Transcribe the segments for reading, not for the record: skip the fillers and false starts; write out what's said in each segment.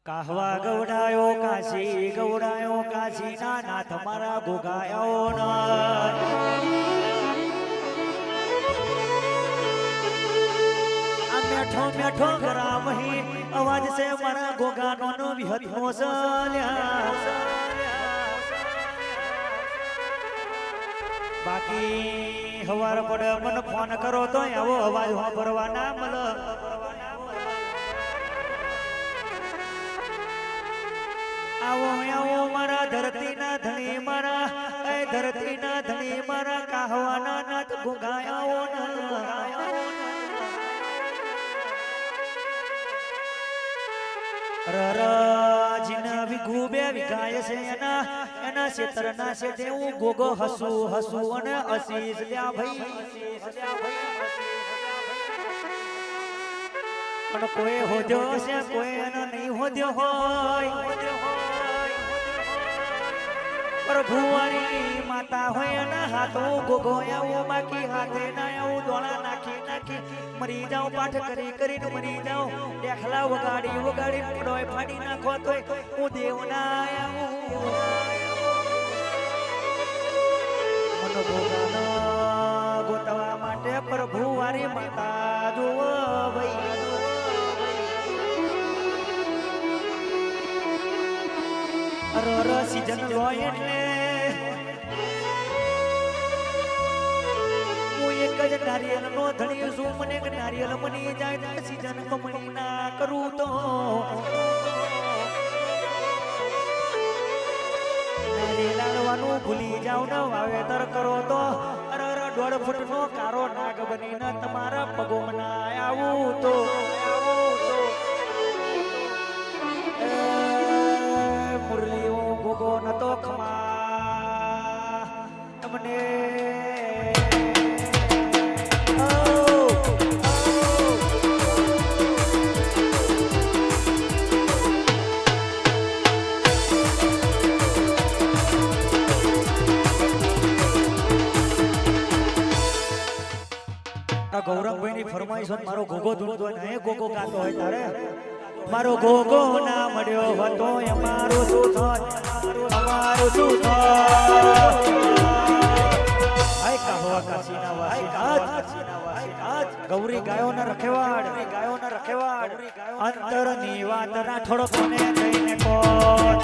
કાહવા ગવડાયો કાશી ના નાથ મારા ગોગાયો આ મેઠો મેઠો ગરામહી અવાજ છે મારા ગોગાનો નો વિહત મોસલ્યા બાકી હવાર પડે મને ફોન કરો તો આવો અવાજ સાંભળવા ના મળે આવો આવો મારા ધરતીના ધણી મારા કાહવાના નાથ ગોગાયાઓ રરાજીના વિગુબે વિગાય છે એના ક્ષેત્રના છે દેવું ગોગો હસુ અને અસીસ લ્યા ભાઈ પણ કોઈ હોદ્યો છે કોઈ એનો નહીં હોદ્યો હોય પ્રભુવારી માતા હોય ના હાથો ગોગો આવો બાકી હાથે ના આવું દોણા નાખી મરી જાઉં પાઠ કરીને મરી જાઉં દેખલા વગાડી પડોય ફાડી નાખો તોય હું દેવ ના આવું મનો ભોગાનો ગોતવા માટે પ્રભુવારી માતા જોવો ભાઈ સીઝન લો એટલે હું એક જ નારિયેલ નો ધણી છું મને એક નારિયેલ મની જાય સીઝન કમણી ના કરું તો નારિયેલ લાડવાનું ભૂલી જાવ ને વાવેતર કરો તો દોઢ ફૂટ નો કારો નાગ બનીને તમારા પગોમાં ના આવું તો મુરલીઓ ગોગો નતો ખમા તમને ગૌરવભાઈ ની ફરમાઈશ મારો ગોગો ધૂણતો ને ગોગો ગાતો હોય તારે મારો ગોગો ના મળ્યો હતો અમારો શું થાત અમારો શું થાત આય કાહવા કાશીના વાસી ગૌરી ગાયો ના રખેવાડ અંતર ની વાત રાઠોડ કોને જઈને કોણ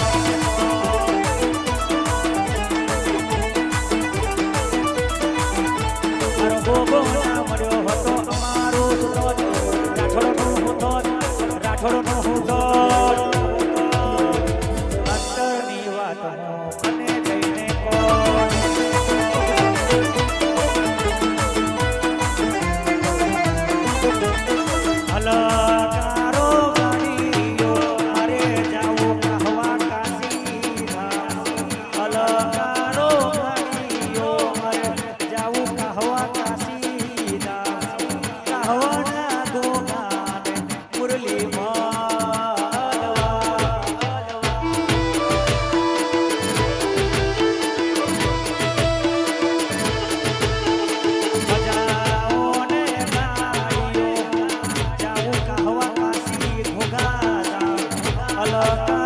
મારો ગોગો ના મળ્યો હતો અમારો શું થાત રાઠોડ નું હું થાત રાઠોડનો હું તો અંતરની વાત મને જઈને કોણ હલકારો ગાડીઓ મારે જાવું કાહવા કાશી હલકારો ગાડીઓ મારે જાવું કાહવા કાશી કાહવાના ગોગાને મુરલી Allah